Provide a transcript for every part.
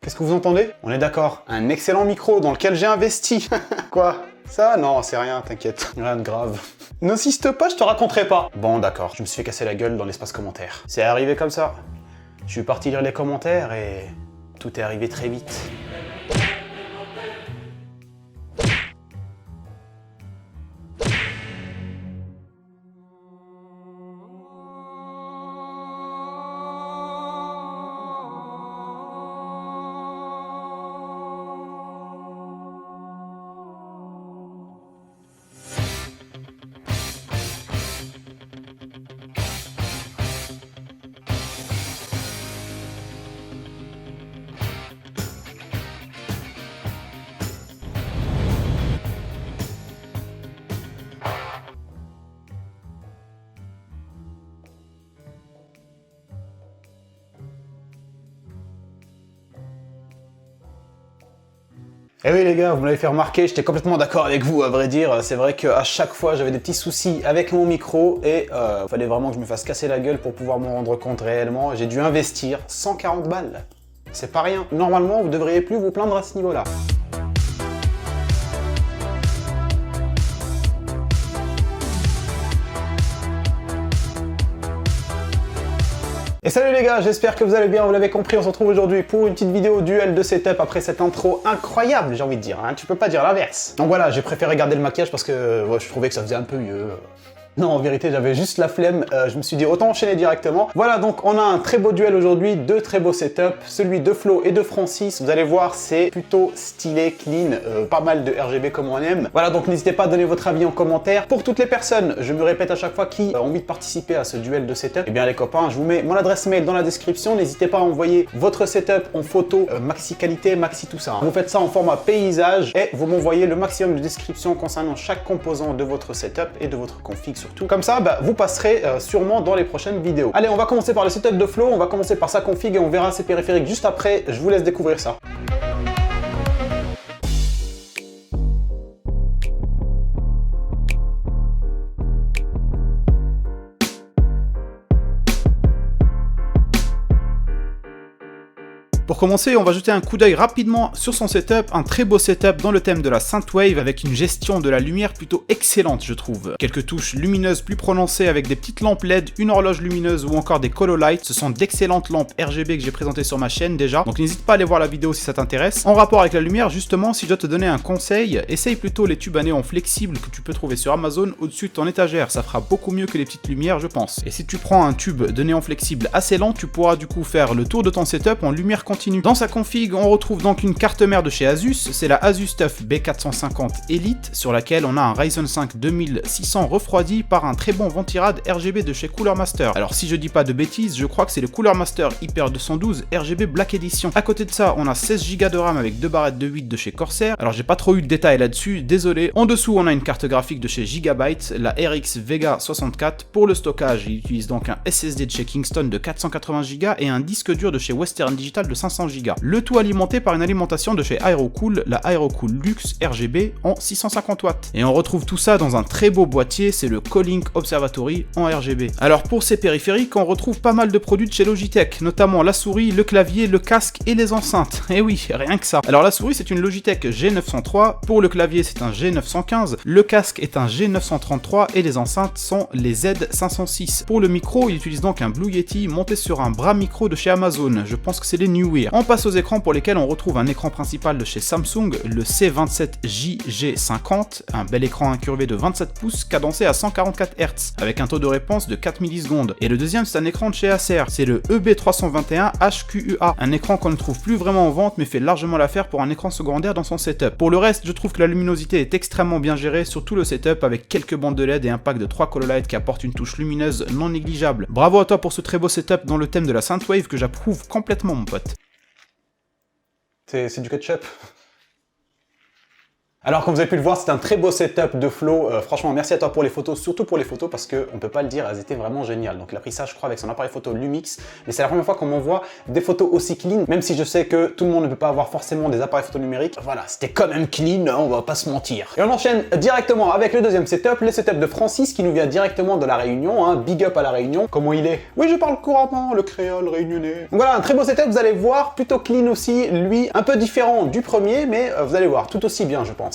Qu'est-ce que vous entendez? On est d'accord. Un excellent micro dans lequel j'ai investi. Quoi? Ça? Non, c'est rien, t'inquiète. Rien de grave. N'insiste pas, je te raconterai pas. Bon, d'accord, je me suis fait casser la gueule dans l'espace commentaire. C'est arrivé comme ça. Je suis parti lire les commentaires et tout est arrivé très vite. Eh oui les gars, vous m'avez fait remarquer, j'étais complètement d'accord avec vous à vrai dire. C'est vrai qu'à chaque fois j'avais des petits soucis avec mon micro et fallait vraiment que je me fasse casser la gueule pour pouvoir m'en rendre compte réellement. J'ai dû investir 140 balles. C'est pas rien. Normalement, vous devriez plus vous plaindre à ce niveau-là. Et salut les gars, j'espère que vous allez bien, vous l'avez compris, on se retrouve aujourd'hui pour une petite vidéo duel de setup après cette intro incroyable, j'ai envie de dire, hein, tu peux pas dire l'inverse. Donc voilà, j'ai préféré garder le maquillage parce que ouais, je trouvais que ça faisait un peu mieux. Non, en vérité, j'avais juste la flemme, je me suis dit autant enchaîner directement. Voilà, donc on a un très beau duel aujourd'hui, deux très beaux setups, celui de Flo et de Francis. Vous allez voir, c'est plutôt stylé, clean, pas mal de RGB comme on aime. Voilà, donc n'hésitez pas à donner votre avis en commentaire. Pour toutes les personnes, je me répète à chaque fois, qui ont envie de participer à ce duel de setup, eh bien les copains, je vous mets mon adresse mail dans la description. N'hésitez pas à envoyer votre setup en photo, maxi qualité, maxi tout ça. Vous faites ça en format paysage et vous m'envoyez le maximum de descriptions concernant chaque composant de votre setup et de votre config surtout. Comme ça, vous passerez sûrement dans les prochaines vidéos. Allez, on va commencer par le setup de Flo, on va commencer par sa config et on verra ses périphériques juste après. Je vous laisse découvrir ça. Pour commencer, on va jeter un coup d'œil rapidement sur son setup, un très beau setup dans le thème de la synthwave avec une gestion de la lumière plutôt excellente je trouve. Quelques touches lumineuses plus prononcées avec des petites lampes LED, une horloge lumineuse ou encore des colo lights, ce sont d'excellentes lampes RGB que j'ai présentées sur ma chaîne déjà, donc n'hésite pas à aller voir la vidéo si ça t'intéresse. En rapport avec la lumière justement, si je dois te donner un conseil, essaye plutôt les tubes à néon flexibles que tu peux trouver sur Amazon au-dessus de ton étagère, ça fera beaucoup mieux que les petites lumières je pense. Et si tu prends un tube de néon flexible assez lent, tu pourras du coup faire le tour de ton setup en lumière continue. Dans sa config, on retrouve donc une carte mère de chez Asus, c'est la Asus TUF B450 Elite, sur laquelle on a un Ryzen 5 2600 refroidi par un très bon ventirad RGB de chez Cooler Master. Alors si je dis pas de bêtises, je crois que c'est le Cooler Master Hyper 212 RGB Black Edition. À côté de ça, on a 16 Go de RAM avec 2 barrettes de 8 de chez Corsair. Alors j'ai pas trop eu de détails là-dessus, désolé. En dessous, on a une carte graphique de chez Gigabyte, la RX Vega 64. Pour le stockage, il utilise donc un SSD de chez Kingston de 480 Go et un disque dur de chez Western Digital de 500 Go. Le tout alimenté par une alimentation de chez Aerocool, la Aerocool Luxe RGB en 650 watts. Et on retrouve tout ça dans un très beau boîtier, c'est le Colink Observatory en RGB. Alors pour ces périphériques, on retrouve pas mal de produits de chez Logitech, notamment la souris, le clavier, le casque et les enceintes. Et oui, rien que ça. Alors la souris c'est une Logitech G903, pour le clavier c'est un G915, le casque est un G933 et les enceintes sont les Z506. Pour le micro, il utilise donc un Blue Yeti monté sur un bras micro de chez Amazon, je pense que c'est les New Ear. On passe aux écrans pour lesquels on retrouve un écran principal de chez Samsung, le C27JG50, un bel écran incurvé de 27 pouces cadencé à 144 Hz, avec un taux de réponse de 4 millisecondes. Et le deuxième c'est un écran de chez Acer, c'est le EB321HQUA, un écran qu'on ne trouve plus vraiment en vente mais fait largement l'affaire pour un écran secondaire dans son setup. Pour le reste, je trouve que la luminosité est extrêmement bien gérée sur tout le setup avec quelques bandes de LED et un pack de 3 colo lights qui apportent une touche lumineuse non négligeable. Bravo à toi pour ce très beau setup dans le thème de la synthwave que j'approuve complètement mon pote. C'est du ketchup. Alors comme vous avez pu le voir, c'est un très beau setup de Flo. Franchement, merci à toi pour les photos, surtout pour les photos parce qu'on peut pas le dire, elles étaient vraiment géniales. Donc il a pris ça, je crois, avec son appareil photo Lumix. Mais c'est la première fois qu'on m'envoie des photos aussi clean, même si je sais que tout le monde ne peut pas avoir forcément des appareils photo numériques. Voilà, c'était quand même clean, on va pas se mentir. Et on enchaîne directement avec le deuxième setup, le setup de Francis qui nous vient directement de la Réunion. Hein. Big up à la Réunion. Comment il est? Oui, je parle couramment le créole réunionnais. Donc voilà, un très beau setup, vous allez voir, plutôt clean aussi. Lui, un peu différent du premier, mais vous allez voir, tout aussi bien, je pense.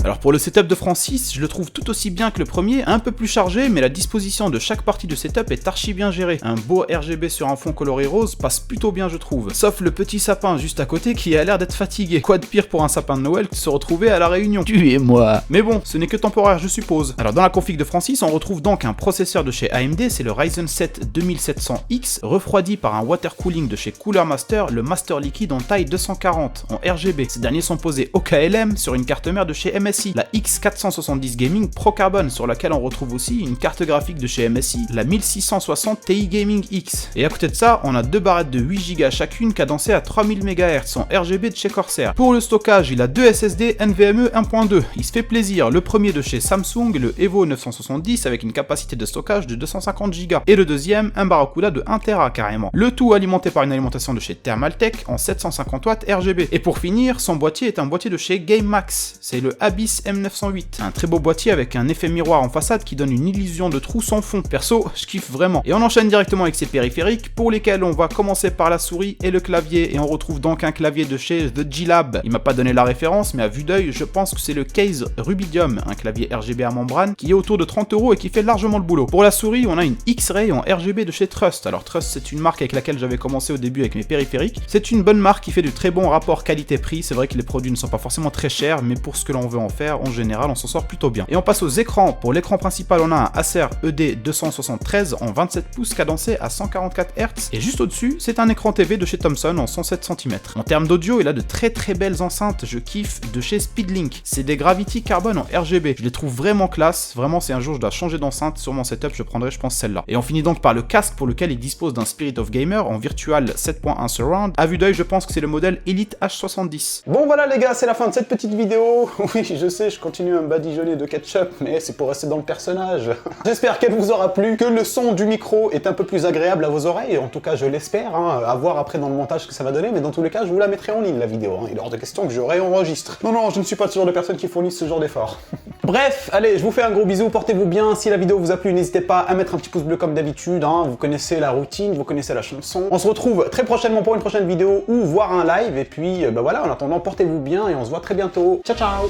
Alors pour le setup de Francis, je le trouve tout aussi bien que le premier, un peu plus chargé, mais la disposition de chaque partie de setup est archi bien gérée. Un beau RGB sur un fond coloré rose passe plutôt bien je trouve. Sauf le petit sapin juste à côté qui a l'air d'être fatigué. Quoi de pire pour un sapin de Noël que de se retrouver à la Réunion. Tuez-moi. Mais bon, ce n'est que temporaire je suppose. Alors dans la config de Francis, on retrouve donc un processeur de chez AMD, c'est le Ryzen 7 2700X, refroidi par un water cooling de chez Cooler Master, le Master Liquide en taille 240, en RGB. Ces derniers sont posés au KLM sur une carte mère de chez MSI. La X470 Gaming Pro Carbon sur laquelle on retrouve aussi une carte graphique de chez MSI, la 1660 Ti Gaming X. Et à côté de ça, on a deux barrettes de 8Go chacune cadencées à 3000 MHz en RGB de chez Corsair. Pour le stockage, il a deux SSD NVMe 1.2. Il se fait plaisir, le premier de chez Samsung, le Evo 970 avec une capacité de stockage de 250 Go. Et le deuxième, un Barracuda de 1 Tera carrément. Le tout alimenté par une alimentation de chez Thermaltake en 750 watts RGB. Et pour finir, son boîtier est un boîtier de chez GameMax. C'est le Abyss M908, un très beau boîtier avec un effet miroir en façade qui donne une illusion de trou sans fond. Perso, je kiffe vraiment. Et on enchaîne directement avec ses périphériques pour lesquels on va commencer par la souris et le clavier et on retrouve donc un clavier de chez The G-Lab. Il m'a pas donné la référence mais à vue d'œil, je pense que c'est le Case Rubidium, un clavier RGB à membrane qui est autour de 30 € et qui fait largement le boulot. Pour la souris, on a une X-Ray en RGB de chez Trust. Alors Trust, c'est une marque avec laquelle j'avais commencé au début avec mes périphériques. C'est une bonne marque qui fait du très bon rapport qualité-prix. C'est vrai que les produits ne sont pas forcément très chers, mais pour ce que l'on veut en faire, en général, on s'en sort plutôt bien. Et on passe aux écrans. Pour l'écran principal, on a un Acer ED273 en 27 pouces cadencé à 144 Hz. Et juste au-dessus, c'est un écran TV de chez Thomson en 107 cm. En termes d'audio, il a de très belles enceintes, je kiffe, de chez Speedlink. C'est des Gravity Carbon en RGB. Je les trouve vraiment classe. Vraiment, si un jour je dois changer d'enceinte sur mon setup, je prendrai, je pense, celle-là. Et on finit donc par le casque pour lequel il dispose d'un Spirit of Gamer en Virtual 7.1 Surround. À vue d'œil, je pense que c'est le modèle Elite H70. Bon voilà les gars, c'est la fin de cette petite vidéo. Oui, je sais, je continue à me badigeonner de ketchup, mais c'est pour rester dans le personnage. J'espère qu'elle vous aura plu, que le son du micro est un peu plus agréable à vos oreilles, en tout cas je l'espère, hein, à voir après dans le montage ce que ça va donner, mais dans tous les cas je vous la mettrai en ligne la vidéo, hein. Il est hors de question que je réenregistre. Non, je ne suis pas ce genre de personne qui fournissent ce genre d'effort. Bref, allez, je vous fais un gros bisou, portez-vous bien, si la vidéo vous a plu, n'hésitez pas à mettre un petit pouce bleu comme d'habitude, hein. Vous connaissez la routine, vous connaissez la chanson. On se retrouve très prochainement pour une prochaine vidéo ou voir un live, et puis bah voilà, en attendant, portez-vous bien et on se voit très bientôt. Ciao ciao.